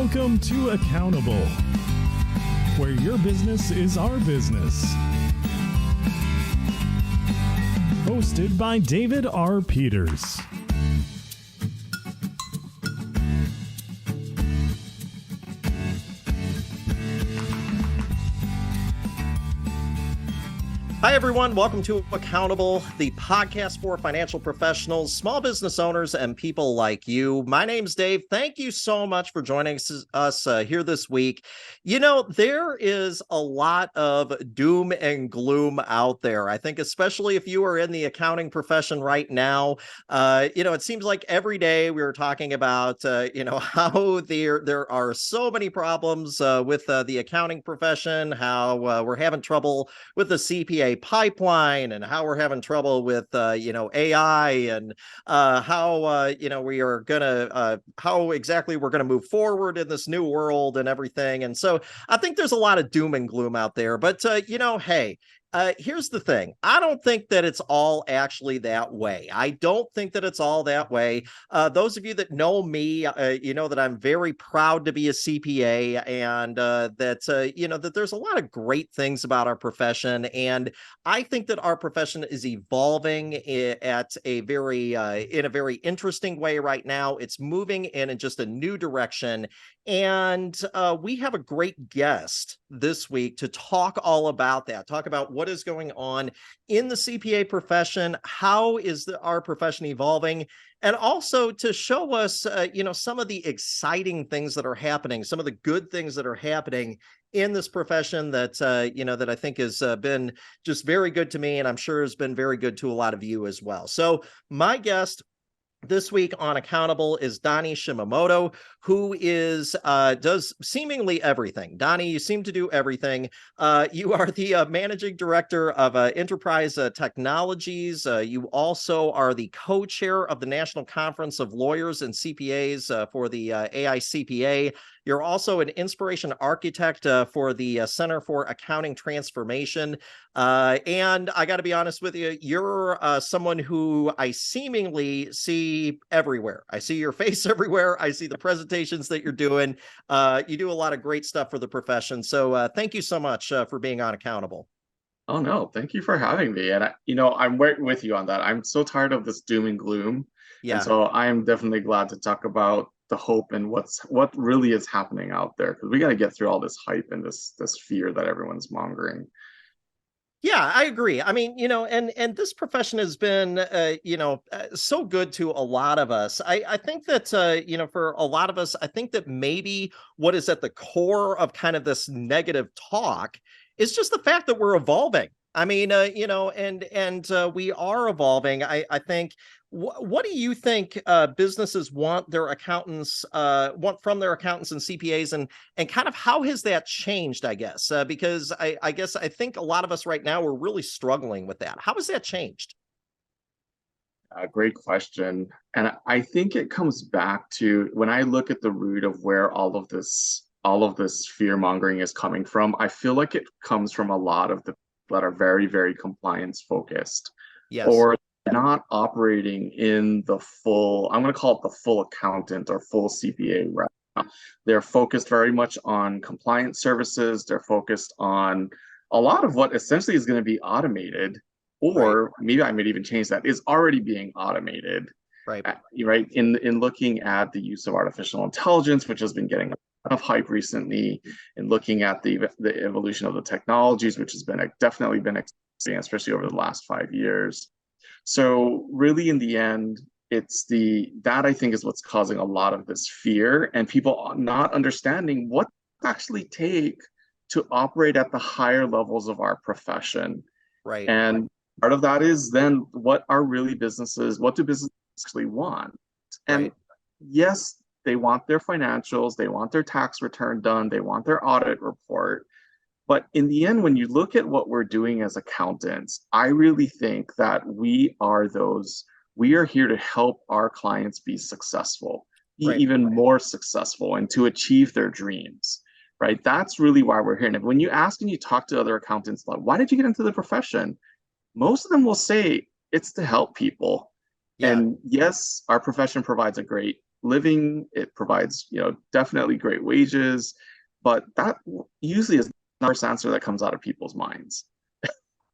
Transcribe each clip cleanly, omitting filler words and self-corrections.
Welcome to Accountable, where your business is our business. Hosted by David R. Peters. Hi, everyone. Welcome to Accountable, the podcast for financial professionals, small business owners, and people like you. My name's Dave. Thank you so much for joining us here this week. You know, there is a lot of doom and gloom out there. I think especially if you are in the accounting profession right now, it seems like every day we are talking about, how there are so many problems with the accounting profession, how we're having trouble with the CPA pipeline and how we're having trouble with AI and how exactly we're gonna move forward in this new world and everything. And so I think there's a lot of doom and gloom out there, but hey, here's the thing. I don't think that it's all actually that way. I don't think that it's all that way. Those of you that know me, know that I'm very proud to be a CPA, and that there's a lot of great things about our profession. And I think that our profession is evolving in a very interesting way right now. It's moving in just a new direction. And we have a great guest this week to talk all about that, talk about what is going on in the CPA profession, how is our profession evolving, and also to show us, some of the exciting things that are happening, some of the good things that are happening in this profession that I think has been just very good to me, and I'm sure has been very good to a lot of you as well. So my guest this week on Accountable is Donny Shimamoto, who does seemingly everything. Donny, you seem to do everything. You are the managing director of Intraprise Techknowlogies. You also are the co-chair of the National Conference of Lawyers and CPAs for the AICPA. You're also an inspiration architect for the Center for Accounting Transformation. And I got to be honest with you, you're someone who I seemingly see everywhere. I see your face everywhere. I see the presentations that you're doing. You do a lot of great stuff for the profession. So thank you so much for being on Accountable. Oh, no, thank you for having me. And, I'm right with you on that. I'm so tired of this doom and gloom. Yeah. And so I am definitely glad to talk about the hope and what really is happening out there, because we got to get through all this hype and this fear that everyone's mongering. Yeah, I agree. I mean, and this profession has been, so good to a lot of us. I think that, for a lot of us, I think that maybe what is at the core of kind of this negative talk is just the fact that we're evolving. I mean, and we are evolving. I think. What do you think businesses want their accountants want from their accountants and CPAs, and kind of how has that changed? I guess because I think a lot of us right now we're really struggling with that. How has that changed? Great question, and I think it comes back to when I look at the root of where all of this fear mongering is coming from. I feel like it comes from a lot of the people that are very, very compliance focused. Yes. Or not operating in the full, I'm going to call it the full accountant or full CPA route. They're focused very much on compliance services. They're focused on a lot of what essentially is going to be automated, or maybe I might even change that, is already being automated. Right. Right. In looking at the use of artificial intelligence, which has been getting a lot of hype recently, and looking at the evolution of the technologies, which has definitely been experienced, especially over the last 5 years. So really, in the end, that I think is what's causing a lot of this fear, and people not understanding what it actually take to operate at the higher levels of our profession. Right. And part of that is then what do businesses actually want? And yes, they want their financials, they want their tax return done, they want their audit report. But in the end, when you look at what we're doing as accountants, I really think that we are here to help our clients be successful, be even more successful, and to achieve their dreams, right? That's really why we're here. And when you ask and you talk to other accountants, like, why did you get into the profession? Most of them will say it's to help people. Yeah. And yes, our profession provides a great living. It provides, definitely great wages, but that usually is the first answer that comes out of people's minds.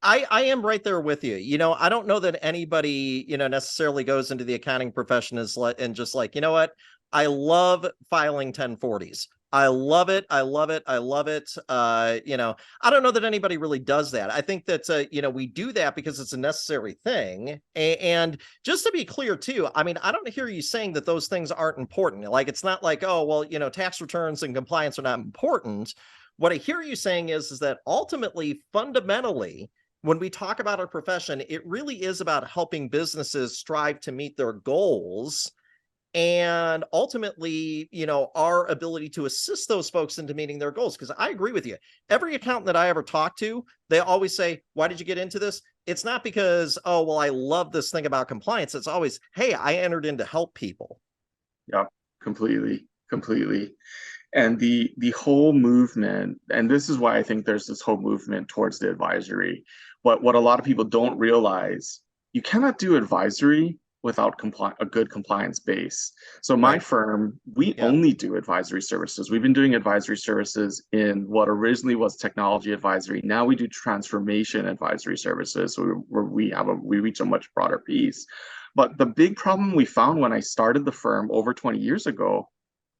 I am right there with you. I don't know that anybody, necessarily goes into the accounting profession and just like, you know what? I love filing 1040s. I love it. I love it. I love it. I don't know that anybody really does that. I think that, we do that because it's a necessary thing. And just to be clear too, I mean, I don't hear you saying that those things aren't important. Like, it's not like, oh, well, tax returns and compliance are not important. What I hear you saying is that ultimately, fundamentally, when we talk about our profession, it really is about helping businesses strive to meet their goals. And ultimately, our ability to assist those folks into meeting their goals. Because I agree with you. Every accountant that I ever talk to, they always say, why did you get into this? It's not because, oh, well, I love this thing about compliance. It's always, hey, I entered in to help people. Yeah, completely. And the whole movement, and this is why I think there's this whole movement towards the advisory. What a lot of people don't realize, you cannot do advisory without a good compliance base. So my firm, we only do advisory services. We've been doing advisory services in what originally was technology advisory. Now we do transformation advisory services. So we reach a much broader piece. But the big problem we found when I started the firm over 20 years ago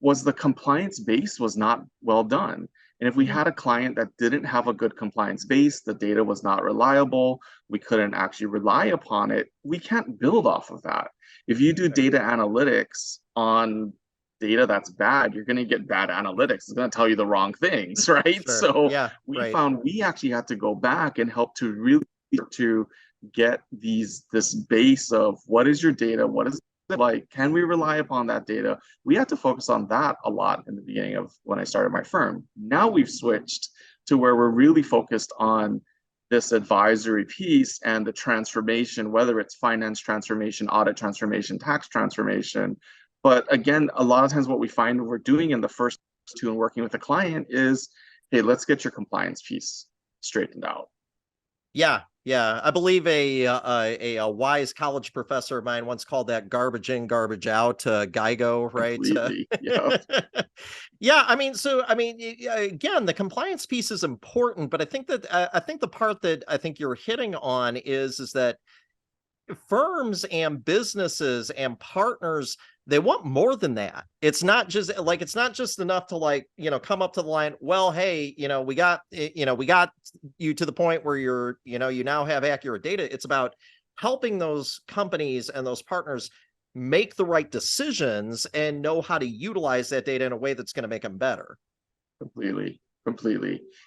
was the compliance base was not well done. And if we had a client that didn't have a good compliance base, the data was not reliable, we couldn't actually rely upon it, we can't build off of that. If you do data analytics on data that's bad, you're going to get bad analytics. It's going to tell you the wrong things, right? Sure. So we found we actually had to go back and help to really to get this base of what is your data, what is like, can we rely upon that data? We had to focus on that a lot in the beginning of when I started my firm. Now we've switched to where we're really focused on this advisory piece and the transformation, whether it's finance transformation, audit transformation, tax transformation. But again, a lot of times what we find we're doing in the first two and working with a client is, hey, let's get your compliance piece straightened out. Yeah. I believe a wise college professor of mine once called that garbage in, garbage out, GIGO, right? Yeah. Again, the compliance piece is important, but I think the part that I think you're hitting on is that firms and businesses and partners, they want more than that. It's not just enough to come up to the line. Well, hey, we got you to the point where you now have accurate data. It's about helping those companies and those partners make the right decisions and know how to utilize that data in a way that's going to make them better. Completely.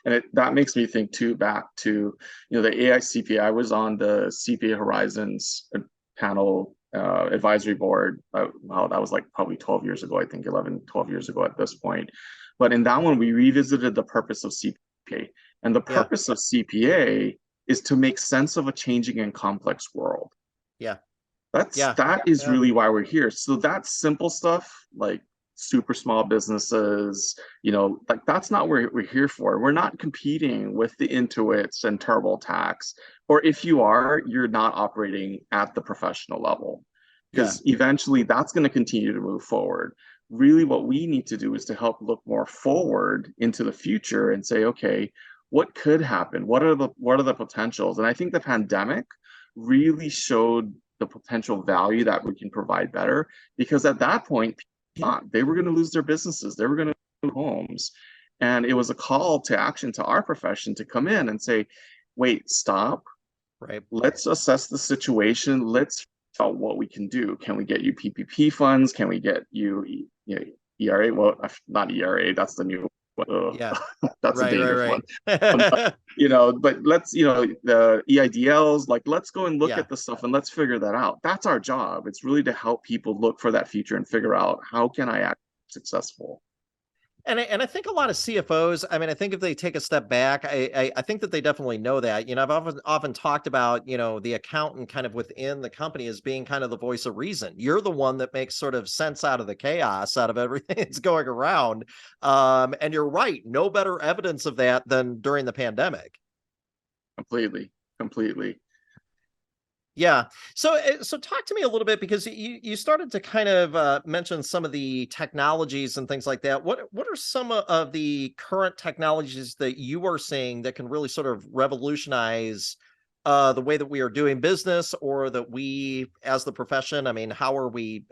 And that makes me think too back to, the AI CPA. I was on the CPA Horizons panel advisory board. Wow, that was like probably 12 years ago, I think 11, 12 years ago at this point. But in that one, we revisited the purpose of CPA. And the purpose of CPA is to make sense of a changing and complex world. That is really why we're here. So that simple stuff, like super small businesses, that's not what we're here for. We're not competing with the Intuits and TurboTax, or if you are, you're not operating at the professional level, because eventually that's going to continue to move forward. Really what we need to do is to help look more forward into the future and say, okay, what could happen? What are the potentials? And I think the pandemic really showed the potential value that we can provide better, because at that point, they were going to lose their businesses, they were going to lose homes, and it was a call to action to our profession to come in and say, wait, stop, let's assess the situation, let's figure out what we can do. Can we get you PPP funds? Can we get you, ERA? Well, not ERA, that's the new one. That's a dangerous one. But let's, the EIDLs, like, let's go and look at the stuff and let's figure that out. That's our job. It's really to help people look for that future and figure out, how can I act successful? And I think a lot of CFOs, I think if they take a step back, I think that they definitely know that. I've often talked about, the accountant kind of within the company as being kind of the voice of reason. You're the one that makes sort of sense out of the chaos, out of everything that's going around. And you're right. No better evidence of that than during the pandemic. Completely. Yeah. So talk to me a little bit, because you started to kind of mention some of the technologies and things like that. What are some of the current technologies that you are seeing that can really sort of revolutionize the way that we are doing business, or that we as the profession, I mean, how we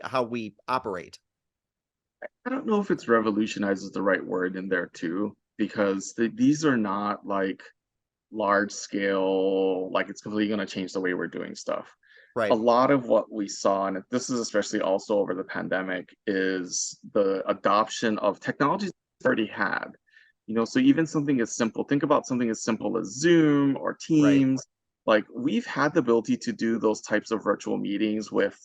operate? I don't know if it's revolutionize is the right word in there too, because these are not like large scale, like it's completely going to change the way we're doing stuff. A Right. lot of what we saw, and this is especially also over the pandemic, is the adoption of technologies we already had. So even something as simple, think about something as simple as Zoom or Right. Teams. Like we've had the ability to do those types of virtual meetings with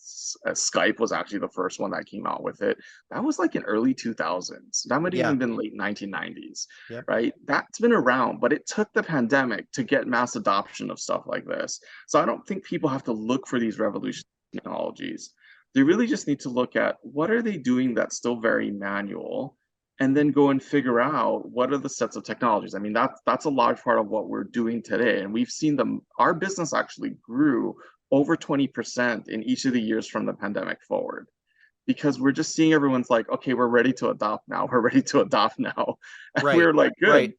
Skype was actually the first one that came out with it. That was like in early 2000s. That might have Yeah. even been late 1990s, Yep. right? That's been around, but it took the pandemic to get mass adoption of stuff like this. So I don't think people have to look for these revolutionary technologies. They really just need to look at what are they doing that's still very manual, and then go and figure out what are the sets of technologies. I mean, that's a large part of what we're doing today. And we've seen them, our business actually grew over 20% in each of the years from the pandemic forward, because we're just seeing everyone's like, okay, we're ready to adopt now. We're ready to adopt now. And Right. we're like, good. Right.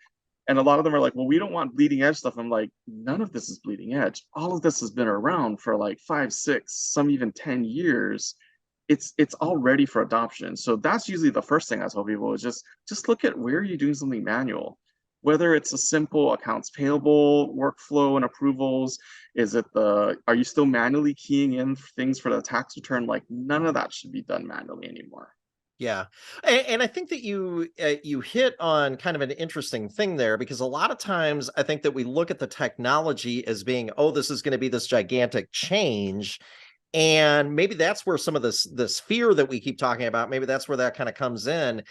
And a lot of them are like, well, we don't want bleeding edge stuff. I'm like, none of this is bleeding edge. All of this has been around for like 5, 6, some even 10 years. It's all ready for adoption. So that's usually the first thing I tell people is just look at where you're doing something manual. Whether it's a simple accounts payable workflow and approvals, are you still manually keying in things for the tax return? Like none of that should be done manually anymore. Yeah. And I think that you hit on kind of an interesting thing there, because a lot of times I think that we look at the technology as being, oh, this is going to be this gigantic change. And maybe that's where some of this fear that we keep talking about, maybe that's where that kind of comes in.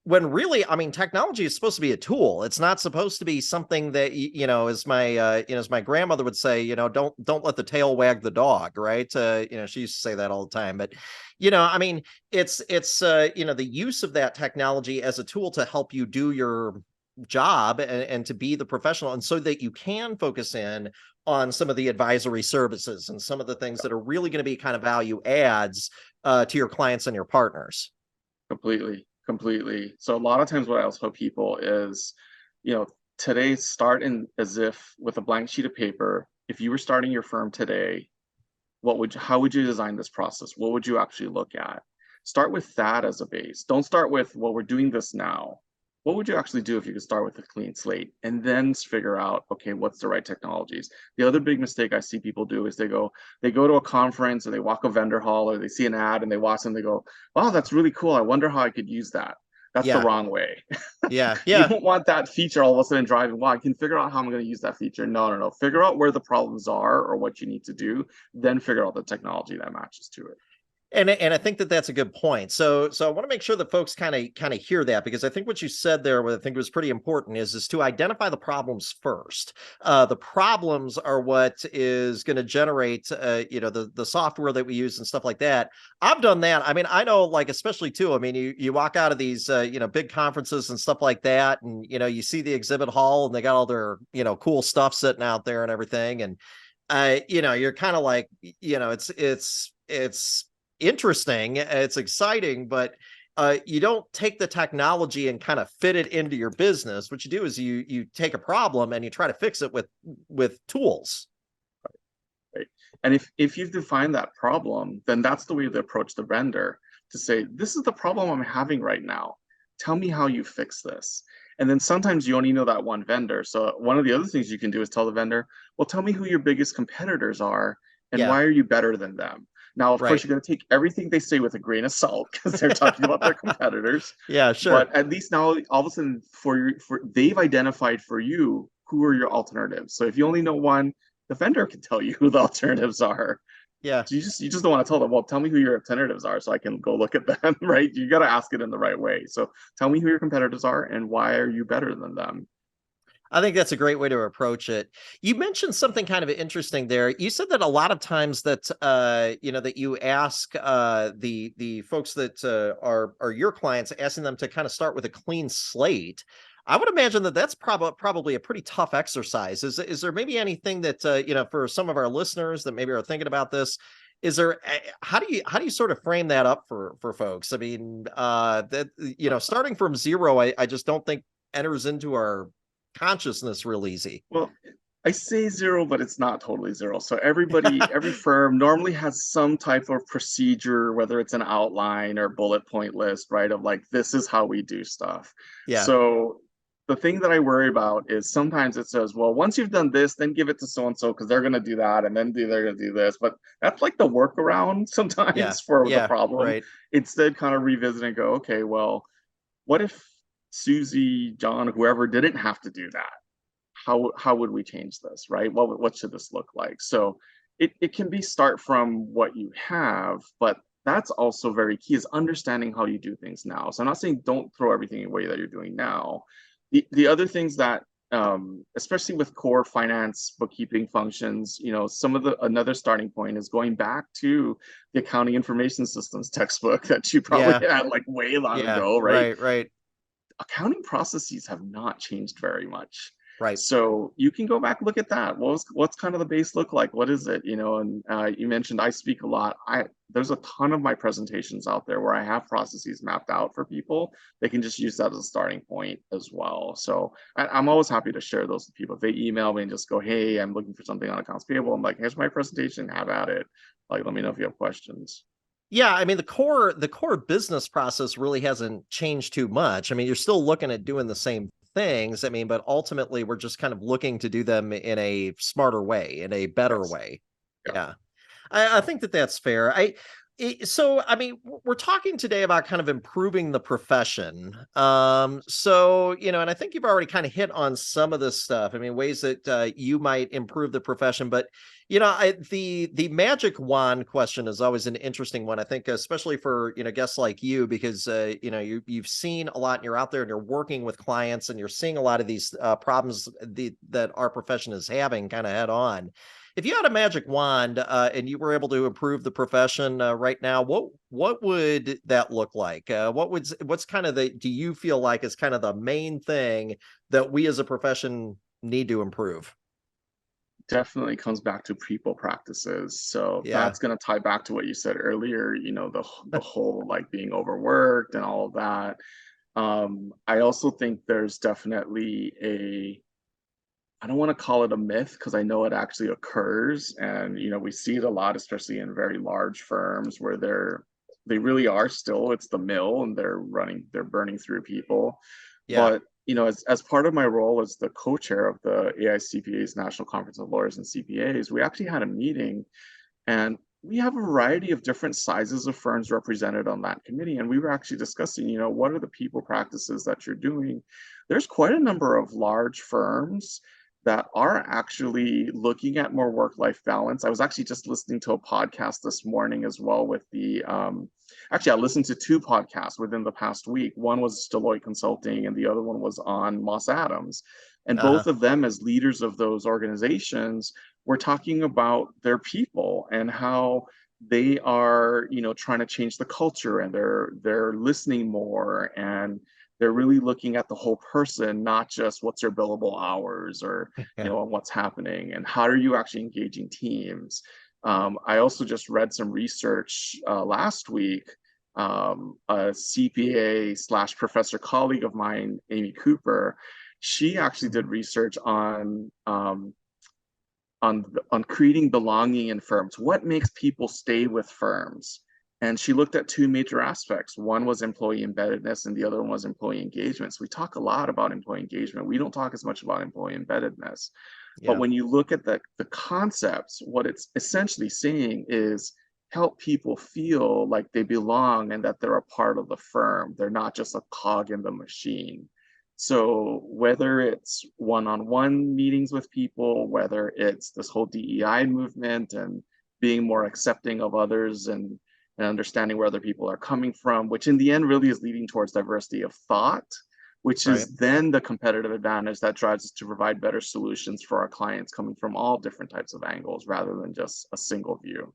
When really, I mean, technology is supposed to be a tool. It's not supposed to be something that as my grandmother would say, don't let the tail wag the dog, right? She used to say that all the time. But I mean, it's the use of that technology as a tool to help you do your job, and to be the professional, and so that you can focus in on some of the advisory services and some of the things that are really going to be kind of value adds to your clients and your partners. Completely, completely. So a lot of times what I also tell people is, you know, today start in as if with a blank sheet of paper. If you were starting your firm today, how would you design this process? What would you actually look at? Start with that as a base. Don't start with, well, we're doing this now. What would you actually do if you could start with a clean slate and then figure out, okay, what's the right technologies? The other big mistake I see people do is they go to a conference or they walk a vendor hall or they see an ad and they watch and they go, wow, that's really cool. I wonder how I could use that. That's the Yeah. wrong way. Yeah. You Yeah. don't want that feature all of a sudden driving. Well, I can figure out how I'm going to use that feature. No, no, no. Figure out where the problems are or what you need to do, then figure out the technology that matches to it. And I think that that's a good point. So I want to make sure that folks kind of hear that, because I think what you said there, what I think was pretty important, is to identify the problems first. The problems are what is going to generate the software that we use and stuff like that. I've done that. I mean, I know, like, especially too. I mean, you walk out of these big conferences and stuff like that, and you see the exhibit hall and they got all their cool stuff sitting out there and everything, and you're kind of like, it's interesting, it's exciting, but you don't take the technology and kind of fit it into your business. What you do is you take a problem and you try to fix it with tools. Right? And if you've defined that problem, then that's the way to approach the vendor, to say, this is the problem I'm having right now. Tell me how you fix this. And then sometimes you only know that one vendor. So one of the other things you can do is tell the vendor, well, tell me who your biggest competitors are and Yeah. why are you better than them? Now, of course, Right. you're going to take everything they say with a grain of salt because they're talking about their competitors. Yeah, sure. But at least now, all of a sudden, they've identified for you who are your alternatives. So if you only know one, the vendor can tell you who the alternatives are. Yeah. So you just don't want to tell them, well, tell me who your alternatives are so I can go look at them, right? You got to ask it in the right way. So tell me who your competitors are and why are you better than them? I think that's a great way to approach it. You mentioned something kind of interesting there. You said that a lot of times that that you ask the folks that are your clients, asking them to kind of start with a clean slate. I would imagine that that's probably a pretty tough exercise. Is there maybe anything that you know, for some of our listeners that maybe are thinking about this, is there how do you sort of frame that up for folks? I mean, that you know, starting from zero, I just don't think enters into our consciousness real easy. Well, I say zero, but it's not totally zero. So everybody, every firm normally has some type of procedure, whether it's an outline or bullet point list, right? Of like, this is how we do stuff. Yeah. So the thing that I worry about is sometimes it says, well, once you've done this, then give it to so and so because they're going to do that, and then they're going to do this. But that's like the workaround Yeah. sometimes for the Yeah. problem. Right. Instead, kind of revisit and go, okay, well, what if Susie, John, whoever didn't have to do that? How would we change this, right? What should this look like? So it can be start from what you have, but that's also very key is understanding how you do things now. So I'm not saying don't throw everything away that you're doing now. The other things that especially with core finance bookkeeping functions, you know, some of the another starting point is going back to the accounting information systems textbook that you probably Yeah. had like way long Yeah. ago, right? Right. Right. Accounting processes have not changed very much. Right. So you can go back, look at that. What's kind of the base look like? What is it? You know, and you mentioned I speak a lot. There's a ton of my presentations out there where I have processes mapped out for people. They can just use that as a starting point as well. So I'm always happy to share those with people. If they email me and just go, hey, I'm looking for something on accounts payable, I'm like, here's my presentation, have at it. Like, let me know if you have questions. Yeah, I mean the core business process really hasn't changed too much. I mean, you're still looking at doing the same things. I mean, but ultimately we're just kind of looking to do them in a smarter way, in a better Yes. way. Yeah. Yeah. I think that that's fair. So I mean, we're talking today about kind of improving the profession. So you know, and I think you've already kind of hit on some of this stuff. I mean, ways that you might improve the profession, but you know, the magic wand question is always an interesting one. I think, especially for you know guests like you, because you know you've seen a lot, and you're out there and you're working with clients, and you're seeing a lot of these problems that our profession is having kind of head on. If you had a magic wand and you were able to improve the profession right now, what would that look like? What's kind of do you feel like is kind of the main thing that we as a profession need to improve? Definitely comes back to people practices. So Yeah. that's going to tie back to what you said earlier, you know, the whole like being overworked and all of that. I also think there's definitely I don't want to call it a myth because I know it actually occurs. And, you know, we see it a lot, especially in very large firms where they really are still, it's the mill and they're burning through people. Yeah. But, you know, as part of my role as the co-chair of the AICPA's National Conference of Lawyers and CPAs, we actually had a meeting and we have a variety of different sizes of firms represented on that committee. And we were actually discussing, you know, what are the people practices that you're doing? There's quite a number of large firms that are actually looking at more work-life balance. I was actually just listening to a podcast this morning as well with actually I listened to two podcasts within the past week. One was Deloitte Consulting and the other one was on Moss Adams. And Uh-huh. both of them as leaders of those organizations were talking about their people and how they are, you know, trying to change the culture and they're listening more and they're really looking at the whole person, not just what's your billable hours or you Yeah. know what's happening and how are you actually engaging teams. I also just read some research last week. A CPA/professor colleague of mine, Amy Cooper, she actually did research on creating belonging in firms. What makes people stay with firms? And she looked at two major aspects. One was employee embeddedness, and the other one was employee engagement. So we talk a lot about employee engagement. We don't talk as much about employee embeddedness. But Yeah. when you look at the concepts, what it's essentially saying is help people feel like they belong and that they're a part of the firm. They're not just a cog in the machine. So whether it's one-on-one meetings with people, whether it's this whole DEI movement and being more accepting of others and understanding where other people are coming from, which in the end really is leading towards diversity of thought, which Right. is then the competitive advantage that drives us to provide better solutions for our clients coming from all different types of angles rather than just a single view.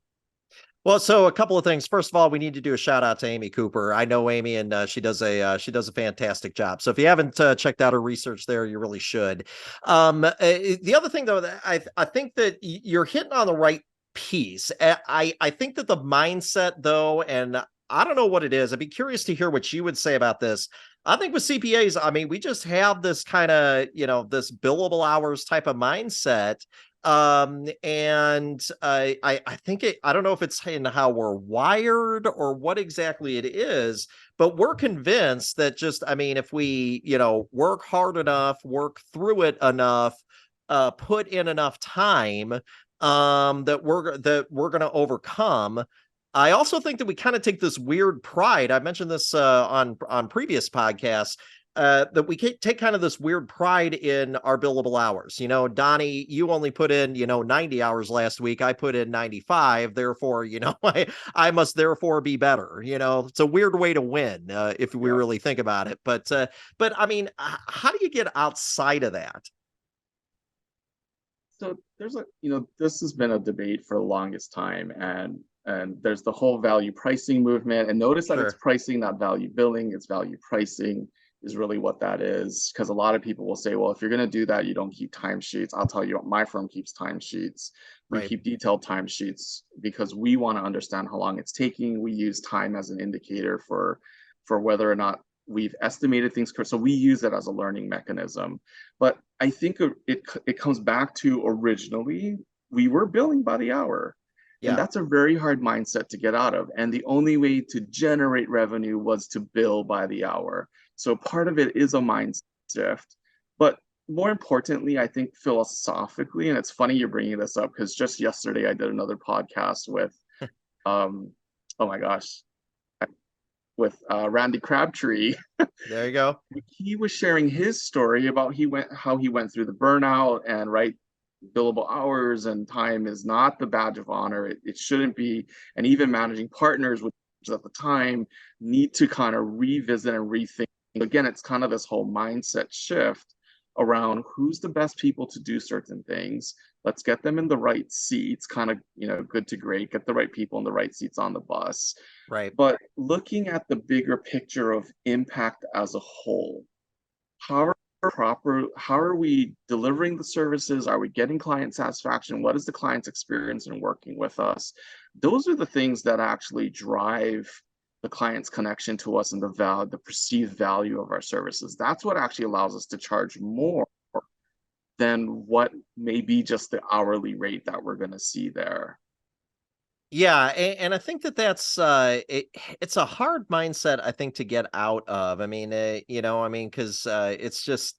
Well, so a couple of things. First of all, we need to do a shout out to Amy Cooper. I know Amy, and she does a fantastic job. So if you haven't checked out her research there, you really should. The other thing, though, that I think that you're hitting on the right piece. I think that the mindset, though, and I don't know what it is. I'd be curious to hear what you would say about this. I think with CPAs, I mean, we just have this kind of, this billable hours type of mindset. And I think I don't know if it's in how we're wired or what exactly it is, but we're convinced that just, I mean, if we, work hard enough, work through it enough, put in enough time, that we're going to overcome. I also think that we kind of take this weird pride. I mentioned this on previous podcasts, that we take kind of this weird pride in our billable hours. Donnie, you only put in, 90 hours last week. I put in 95. Therefore, I must therefore be better. It's a weird way to win if we really think about it. But I mean, how do you get outside of that? So there's this has been a debate for the longest time, and there's the whole value pricing movement. And notice that it's pricing, not value billing. It's value pricing is really what that is. Because a lot of people will say, well, if you're going to do that, you don't keep timesheets. I'll tell you what, my firm keeps timesheets. We keep detailed timesheets because we want to understand how long it's taking. We use time as an indicator for whether or not we've estimated things correct. So we use it as a learning mechanism. But I think it comes back to originally we were billing by the hour. Yeah. And that's a very hard mindset to get out of. And the only way to generate revenue was to bill by the hour. So part of it is a mindset shift. But more importantly, I think philosophically, and it's funny you're bringing this up because just yesterday I did another podcast with, oh my gosh, with Randy Crabtree. There you go. He was sharing his story about how he went through the burnout and billable hours and time is not the badge of honor. It shouldn't be. And even managing partners, which at the time need to kind of revisit and rethink. Again, it's kind of this whole mindset shift around who's the best people to do certain things. Let's get them in the right seats, kind of, good to great, get the right people in the right seats on the bus. Right. But looking at the bigger picture of impact as a whole, how are we delivering the services? Are we getting client satisfaction? What is the client's experience in working with us? Those are the things that actually drive the client's connection to us and the perceived value of our services. That's what actually allows us to charge more than what may be just the hourly rate that we're going to see there. Yeah, and I think that's it's a hard mindset, I think, to get out of. I mean, because it's just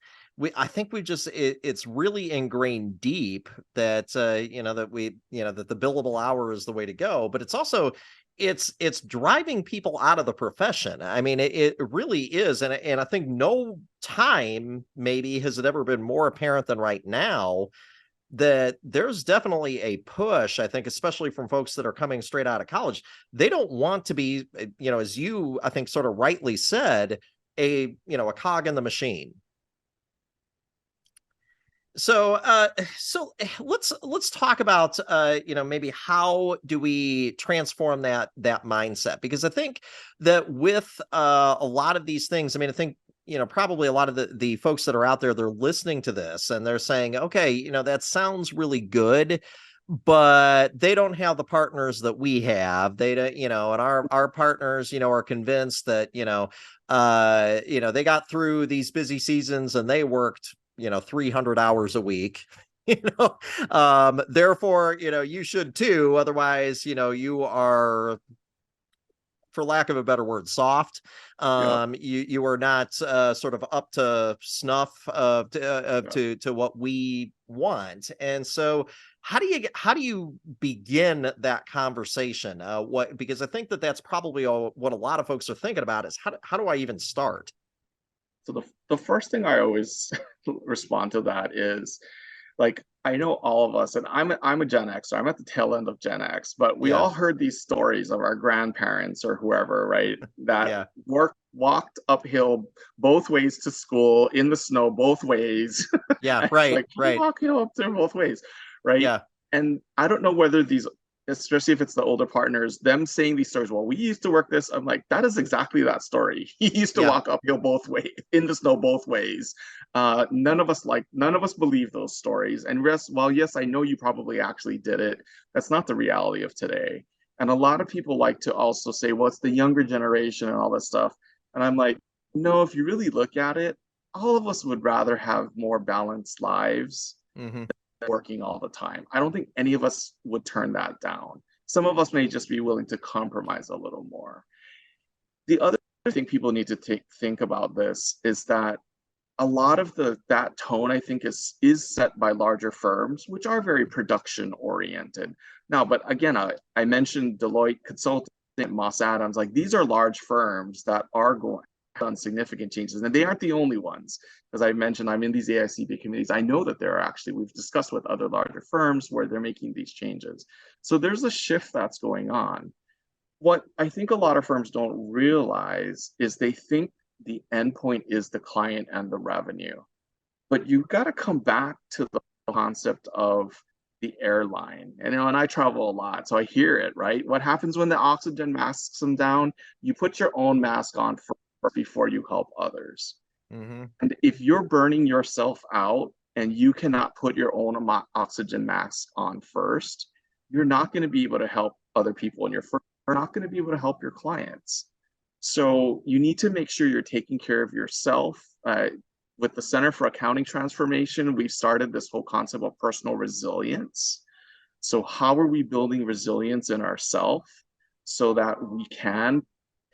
I think it's really ingrained deep that that the billable hour is the way to go, but it's also it's driving people out of the profession. I mean, it really is, and I think no time maybe has it ever been more apparent than right now that there's definitely a push, I think, especially from folks that are coming straight out of college. They don't want to be, as you, I think, sort of rightly said, a cog in the machine. So let's talk about, maybe how do we transform that mindset? Because I think that with a lot of these things, I mean, I think, probably a lot of the folks that are out there, they're listening to this and they're saying, okay, that sounds really good, but they don't have the partners that we have. They don't, and our partners, are convinced that, they got through these busy seasons and they worked, 300 hours a week. Therefore, you should too. Otherwise, you are, for lack of a better word, soft. You are not sort of up to snuff to what we want. And so how do you begin that conversation? Because I think that's probably what a lot of folks are thinking about is how do I even start? So the first thing I always respond to that is, I know all of us, and I'm a Gen X, so I'm at the tail end of Gen X, but we all heard these stories of our grandparents or whoever, right? That walked uphill both ways to school in the snow, both ways. Yeah, right, right. Walk up there both ways, right? Yeah. And I don't know whether these especially if it's the older partners, them saying these stories, well, we used to work this. I'm like, that is exactly that story. He used to walk uphill both ways, in the snow both ways. None of us believe those stories. And yes, I know you probably actually did it. That's not the reality of today. And a lot of people like to also say, well, it's the younger generation and all this stuff. And I'm like, no, if you really look at it, all of us would rather have more balanced lives working all the time. I don't think any of us would turn that down. Some of us may just be willing to compromise a little more. The other thing people need to think about this is that a lot of that tone, I think, is set by larger firms, which are very production oriented. Now, but again, I mentioned Deloitte Consulting, Moss Adams, like these are large firms that are going done significant changes, and they aren't the only ones. As I mentioned, I'm in these AICP committees. I know that we've discussed with other larger firms where they're making these changes. So there's a shift that's going on. What I think a lot of firms don't realize is they think the endpoint is the client and the revenue. But you've got to come back to the concept of the airline. And I travel a lot, so I hear it, right? What happens when the oxygen masks them down? You put your own mask on first before you help others. And if you're burning yourself out and you cannot put your own oxygen mask on first, you're not going to be able to help other people in your firm. You're not going to be able to help your clients. So you need to make sure you're taking care of yourself. With the Center for Accounting Transformation, we've started this whole concept of personal resilience. So how are we building resilience in ourselves so that we can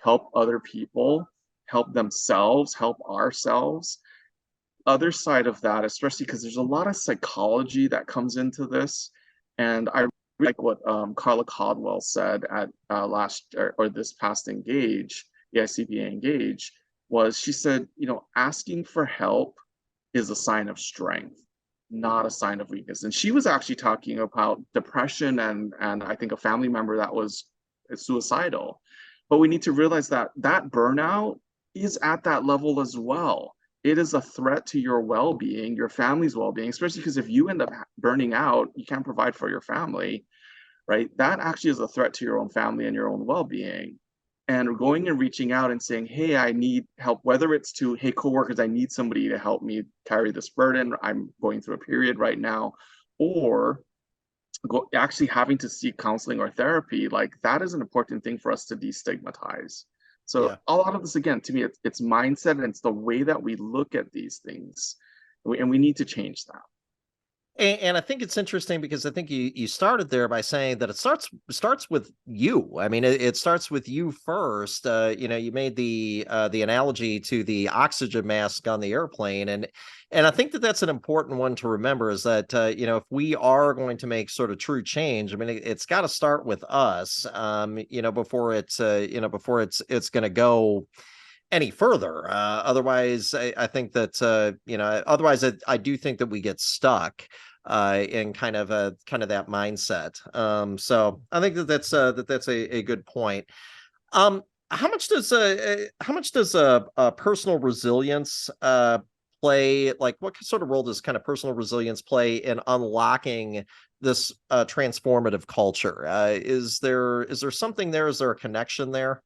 help other people, help themselves, help ourselves? Other side of that, especially because there's a lot of psychology that comes into this. And I like what Carla Caldwell said at this past Engage, the CPA Engage, was she said, asking for help is a sign of strength, not a sign of weakness. And she was actually talking about depression and I think a family member that was suicidal. But we need to realize that burnout is at that level as well. It is a threat to your well-being, your family's well-being, especially because if you end up burning out, you can't provide for your family, right? That actually is a threat to your own family and your own well-being. And going and reaching out and saying, hey, I need help, whether it's to, hey, coworkers, I need somebody to help me carry this burden. I'm going through a period right now. Or actually having to seek counseling or therapy, like that is an important thing for us to destigmatize. So a lot of this, again, to me, it's mindset and it's the way that we look at these things. And we need to change that. And I think it's interesting because I think you started there by saying that it starts with you. I mean, it starts with you first. You made the analogy to the oxygen mask on the airplane, and I think that's an important one to remember is that if we are going to make sort of true change, I mean, it's got to start with us. Before it's going to go any further. Otherwise, I think that otherwise I do think that we get stuck in kind of that mindset. So I think that's a good point. How much does personal resilience play? Like, what sort of role does kind of personal resilience play in unlocking this transformative culture? Is there something there? Is there a connection there?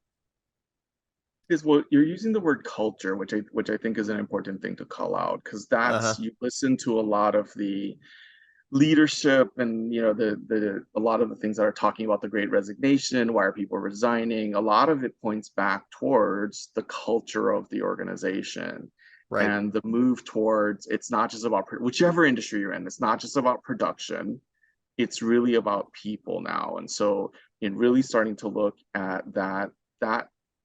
Well, you're using the word culture, which I think is an important thing to call out, because you listen to a lot of the leadership and a lot of the things that are talking about the Great Resignation, why are people resigning? A lot of it points back towards the culture of the organization, right? And the move towards, it's not just about whichever industry you're in, it's not just about production, it's really about people now. And so in really starting to look at that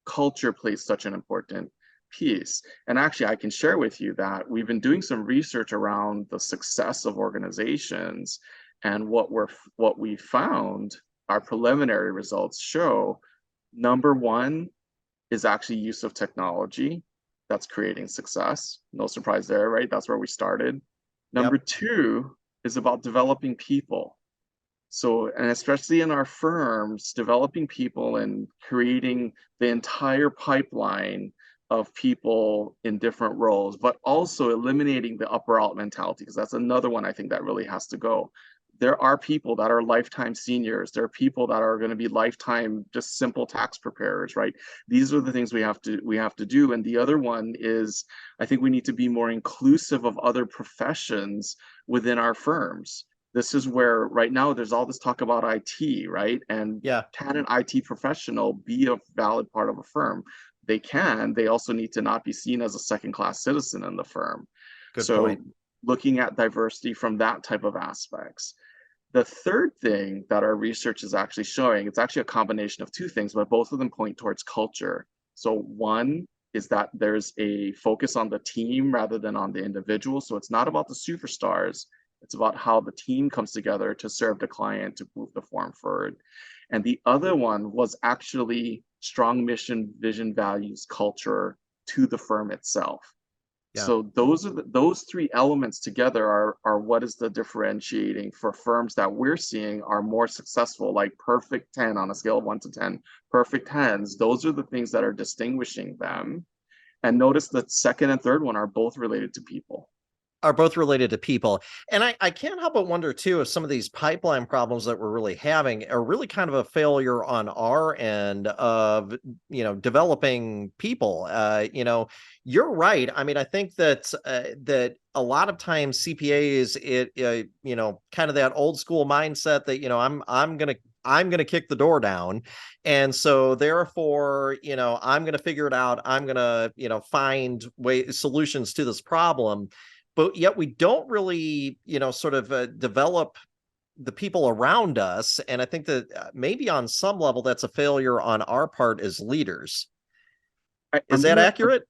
culture plays such an important piece. And actually, I can share with you that we've been doing some research around the success of organizations, and what we found, our preliminary results show, number one is actually use of technology that's creating success. No surprise there, right? That's where we started. Number two is about developing people. So, and especially in our firms, developing people and creating the entire pipeline of people in different roles, but also eliminating the upper out mentality, because that's another one I think that really has to go. there are people that are lifetime seniors. There are people that are going to be lifetime just simple tax preparers, right? These are the things we have to do. And the other one is, I think we need to be more inclusive of other professions within our firms. This is where right now there's all this talk about IT, right? And Yeah. can an IT professional be a valid part of a firm? They can. They also need to not be seen as a second-class citizen in the firm. Good So point. looking at diversity from that type of aspects. The third thing that our research is actually showing, it's actually a combination of two things, but both of them point towards culture. So one is that there's a focus on the team rather than on the individual. So it's not about the superstars. It's about how the team comes together to serve the client, to move the firm forward. And the other one was actually strong mission, vision, values, culture to the firm itself. Yeah. So those three elements together are what is the differentiating for firms that we're seeing are more successful, like perfect 10 on a scale of 1 to 10, perfect 10s. Those are the things that are distinguishing them. And notice the second and third one are both related to people. Are both related to people. And I can't help but wonder too, if some of these pipeline problems that we're really having are really kind of a failure on our end of, developing people. You're right. I mean, I think that that a lot of times CPAs, kind of that old school mindset that, I'm going to kick the door down. And so therefore, I'm going to figure it out. I'm going to, find solutions to this problem. But yet we don't really, sort of develop the people around us. And I think that maybe on some level, that's a failure on our part as leaders. Is that accurate?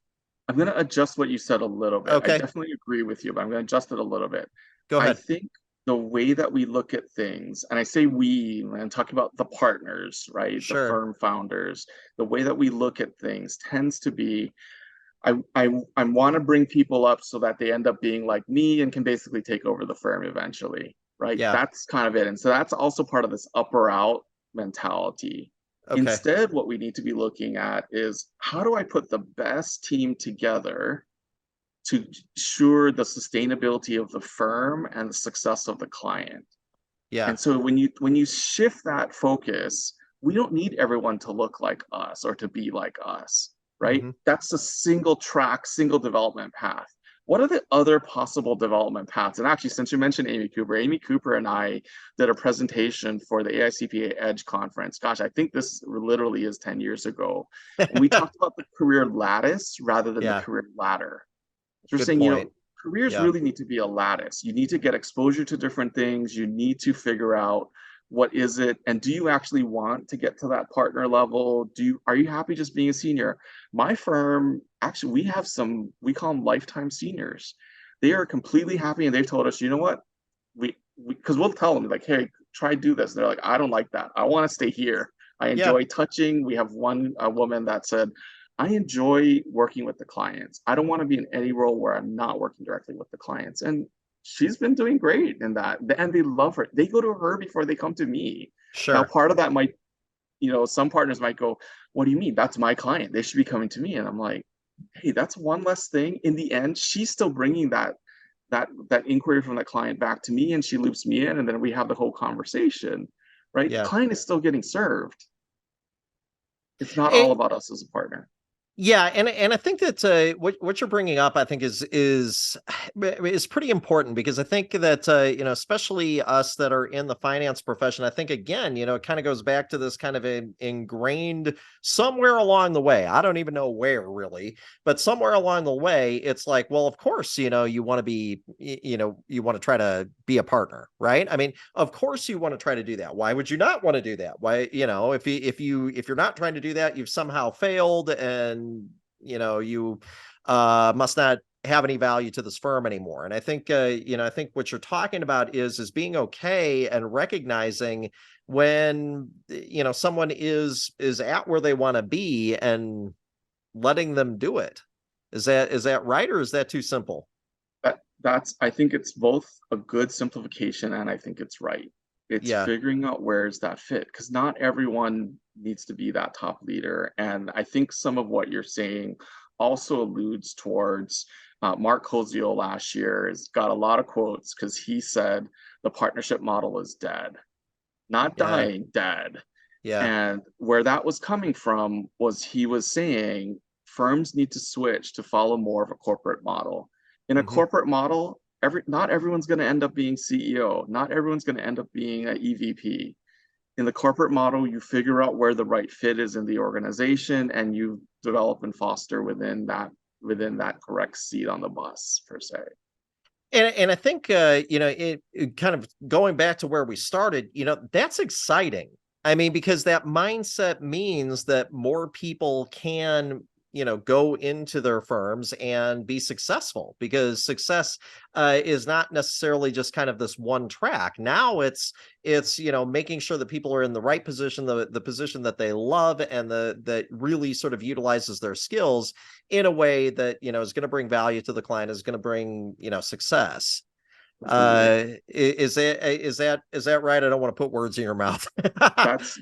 I'm going to adjust what you said a little bit. Okay. I definitely agree with you, but I'm going to adjust it a little bit. Go ahead. I think the way that we look at things, and I say we, and I'm talking about the partners, right? Sure. The firm founders, the way that we look at things tends to be, I want to bring people up so that they end up being like me and can basically take over the firm eventually, right? Yeah. That's kind of it. And so that's also part of this up or out mentality. Okay. Instead, what we need to be looking at is how do I put the best team together to ensure the sustainability of the firm and the success of the client? Yeah. And so when you shift that focus, we don't need everyone to look like us or to be like us, right? Mm-hmm. That's a single track, single development path. What are the other possible development paths? And actually, since you mentioned Amy Cooper and I did a presentation for the AICPA Edge conference. Gosh, I think this literally is 10 years ago. And we talked about the career lattice rather than the career ladder. So we're saying, point. Careers really need to be a lattice. You need to get exposure to different things. You need to figure out what is it, and do you actually want to get to that partner level? Are you happy just being a senior? My firm, actually, we call them lifetime seniors. They are completely happy, and they've told us, you know what, because we'll tell them like, hey, try do this. And they're like, I don't like that. I want to stay here. I enjoy touching. We have a woman that said, I enjoy working with the clients. I don't want to be in any role where I'm not working directly with the clients. And she's been doing great in that. And they love her. They go to her before they come to me. Sure. Now, part of that might, some partners might go, what do you mean? That's my client. They should be coming to me. And I'm like, hey, that's one less thing. In the end, she's still bringing that inquiry from the client back to me, and she loops me in, and then we have the whole conversation, right? Yeah. The client is still getting served. It's not all about us as a partner. Yeah, and I think that what you're bringing up, I think is pretty important, because I think that especially us that are in the finance profession, I think again, it kind of goes back to this kind of ingrained somewhere along the way. I don't even know where really, but somewhere along the way, it's like, well, of course, you want to be, you want to try to be a partner, right? I mean, of course you want to try to do that. Why would you not want to do that? Why, if you're not trying to do that, you've somehow failed, and you must not have any value to this firm anymore. And I think I think what you're talking about is being okay and recognizing when someone is at where they want to be and letting them do it. Is that right, or is that too simple? I think it's both a good simplification, and I think it's right. It's figuring out where's that fit, because not everyone needs to be that top leader. And I think some of what you're saying also alludes towards Mark Kozio last year has got a lot of quotes, because he said, the partnership model is dead. Not Yeah. dying, dead. Yeah. And where that was coming from was he was saying firms need to switch to follow more of a corporate model. In a Hmm. corporate model, not everyone's going to end up being CEO. Not everyone's going to end up being an EVP. In the corporate model, you figure out where the right fit is in the organization, and you develop and foster within that correct seat on the bus, per se. And I think it kind of going back to where we started, that's exciting. I mean, because that mindset means that more people can, go into their firms and be successful, because success is not necessarily just kind of this one track. Now it's making sure that people are in the right position, the position that they love, and that really sort of utilizes their skills in a way that is going to bring value to the client, is going to bring success. Absolutely. Is that right? I don't want to put words in your mouth. That's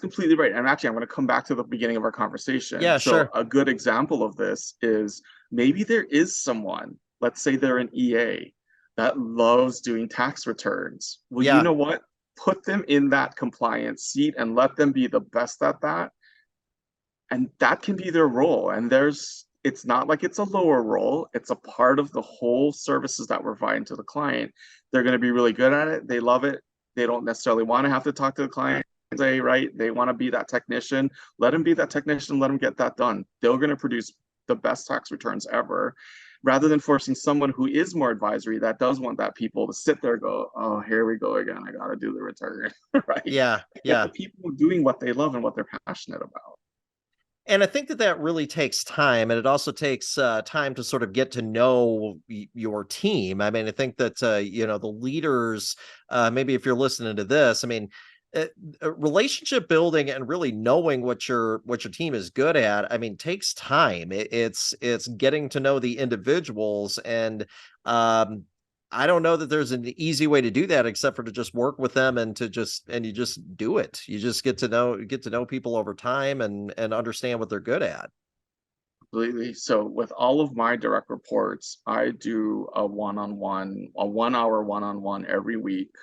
completely right. And actually, I'm going to come back to the beginning of our conversation. Yeah, So sure. a good example of this is maybe there is someone, let's say they're an EA that loves doing tax returns. Well, you Yeah, know what? Put them in that compliance seat and let them be the best at that. And that can be their role. And it's not like it's a lower role. It's a part of the whole services that we're providing to the client. They're going to be really good at it. They love it. They don't necessarily want to have to talk to the client, say, right? They want to be that technician. Let them be that technician. Let them get that done. They're going to produce the best tax returns ever, rather than forcing someone who is more advisory, that does want that people to sit there and go, oh, here we go again. I got to do the return, right? yeah, Get the yeah. people doing what they love and what they're passionate about. And I think that really takes time, and it also takes time to sort of get to know your team. I mean, I think that the leaders, maybe if you're listening to this, I mean, relationship building and really knowing what your team is good at, I mean, takes time. It's getting to know the individuals, and um, I don't know that there's an easy way to do that except for to just work with them, and you just do it. You just get to know people over time, and understand what they're good at. Completely. So with all of my direct reports, I do a one-on-one, a 1 hour one-on-one every week.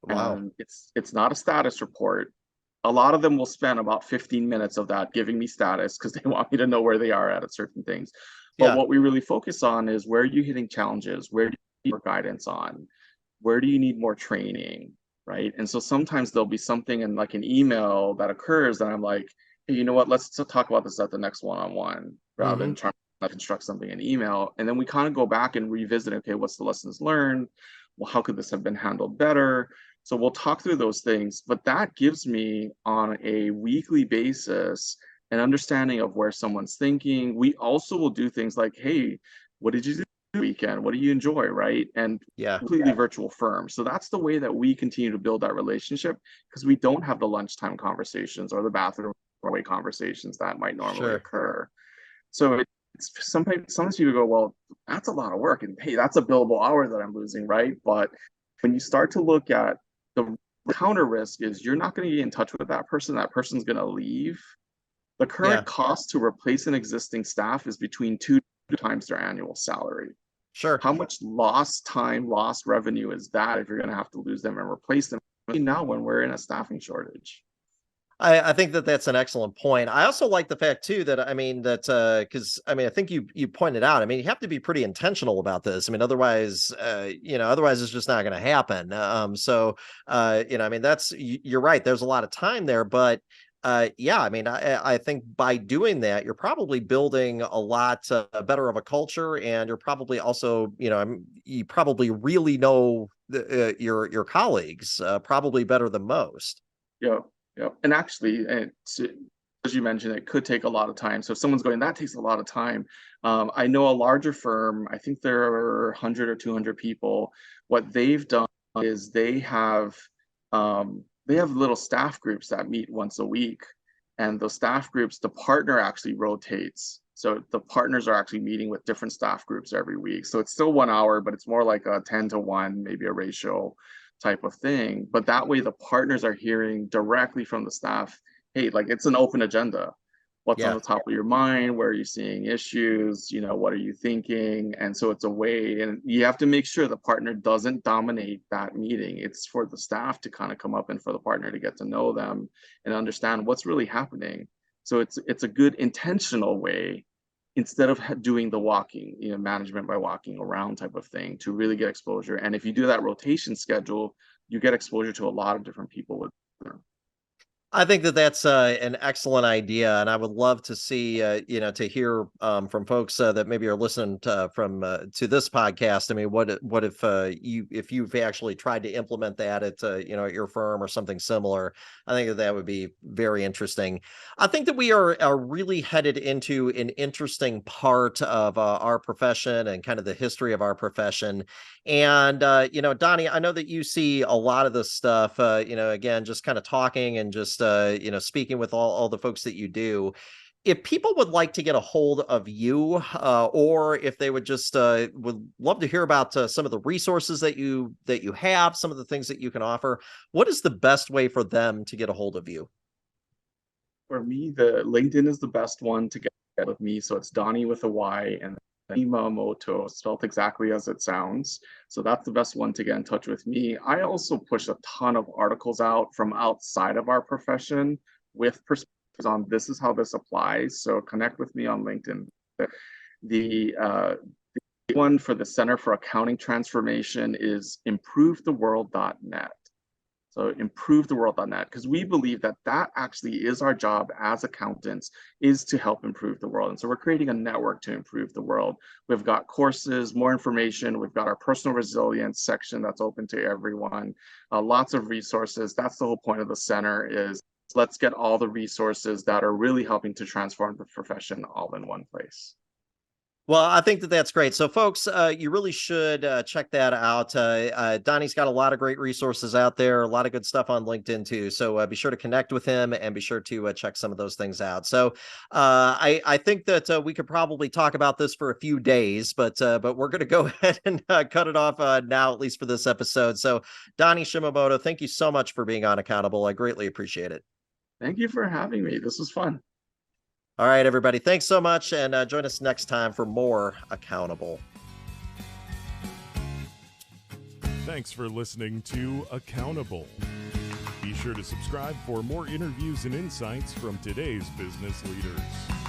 Wow. And it's not a status report. A lot of them will spend about 15 minutes of that giving me status because they want me to know where they are at certain things. But Yeah. what we really focus on is, where are you hitting challenges? Where do you need more guidance on? Where do you need more training? Right. And so sometimes there'll be something in like an email that occurs, and I'm like, hey, you know what? Let's talk about this at the next one-on-one, rather Hmm. than trying to construct something in email. And then we kind of go back and revisit, okay, what's the lessons learned? Well, how could this have been handled better? So we'll talk through those things, but that gives me on a weekly basis an understanding of where someone's thinking. We also will do things like, hey, what did you do this weekend? What do you enjoy? Right. And Yeah. completely virtual firm. So that's the way that we continue to build that relationship, because we don't have the lunchtime conversations or the bathroom away conversations that might normally Sure. occur. So it's sometimes people go, well, that's a lot of work, and hey, that's a billable hour that I'm losing, right? But when you start to look at the counter risk, is you're not going to get in touch with that person. That person's going to leave. The current Yeah. cost to replace an existing staff is between 2 times their annual salary. Sure. How much lost time, lost revenue is that if you're going to have to lose them and replace them now when we're in a staffing shortage? I think that that's an excellent point. I also like the fact too that, I mean, that because I mean, I think you pointed out, I mean, you have to be pretty intentional about this. I mean, otherwise it's just not going to happen. I mean, you're right. There's a lot of time there, but yeah, I mean, I think by doing that, you're probably building a lot better of a culture, and you're probably also, you probably really know your colleagues probably better than most. Yeah, yeah. And actually, as you mentioned, it could take a lot of time. So if someone's going, that takes a lot of time. I know a larger firm, I think there are 100 or 200 people. What they've done is they have little staff groups that meet once a week. And those staff groups, the partner actually rotates. So the partners are actually meeting with different staff groups every week. So it's still 1 hour, but it's more like a 10-to-1, maybe a ratio type of thing. But that way the partners are hearing directly from the staff, hey, like, it's an open agenda. What's on the top of your mind? Where are you seeing issues? What are you thinking? And so it's a way, and you have to make sure the partner doesn't dominate that meeting. It's for the staff to kind of come up and for the partner to get to know them and understand what's really happening. So it's a good intentional way, instead of doing the walking, management by walking around type of thing, to really get exposure. And if you do that rotation schedule, you get exposure to a lot of different people with them. I think that that's an excellent idea, and I would love to see, to hear from folks that maybe are listening to this podcast. I mean, what if you've actually tried to implement that at at your firm or something similar? I think that would be very interesting. I think that we are really headed into an interesting part of our profession and kind of the history of our profession. And Donny, I know that you see a lot of this stuff. Again, just kind of talking and just speaking with all the folks that you do. If people would like to get a hold of you, or if they would just would love to hear about some of the resources that you have, some of the things that you can offer, what is the best way for them to get a hold of you? For me, the LinkedIn is the best one to get with me. So it's Donny with a Y and Shimamoto, spelled exactly as it sounds. So that's the best one to get in touch with me. I also push a ton of articles out from outside of our profession with perspectives on this is how this applies. So connect with me on LinkedIn. The one for the Center for Accounting Transformation is improvetheworld.net. So improvetheworld.net, because we believe that actually is our job as accountants, is to help improve the world. And so we're creating a network to improve the world. We've got courses, more information. We've got our personal resilience section that's open to everyone. Lots of resources. That's the whole point of the center, is let's get all the resources that are really helping to transform the profession all in one place. Well, I think that that's great. So, folks, you really should check that out. Donny's got a lot of great resources out there, a lot of good stuff on LinkedIn, too. So be sure to connect with him and be sure to check some of those things out. So I think that we could probably talk about this for a few days, but we're going to go ahead and cut it off now, at least for this episode. So, Donny Shimamoto, thank you so much for being on Accountable. I greatly appreciate it. Thank you for having me. This was fun. All right, everybody. Thanks so much. And join us next time for more Accountable. Thanks for listening to Accountable. Be sure to subscribe for more interviews and insights from today's business leaders.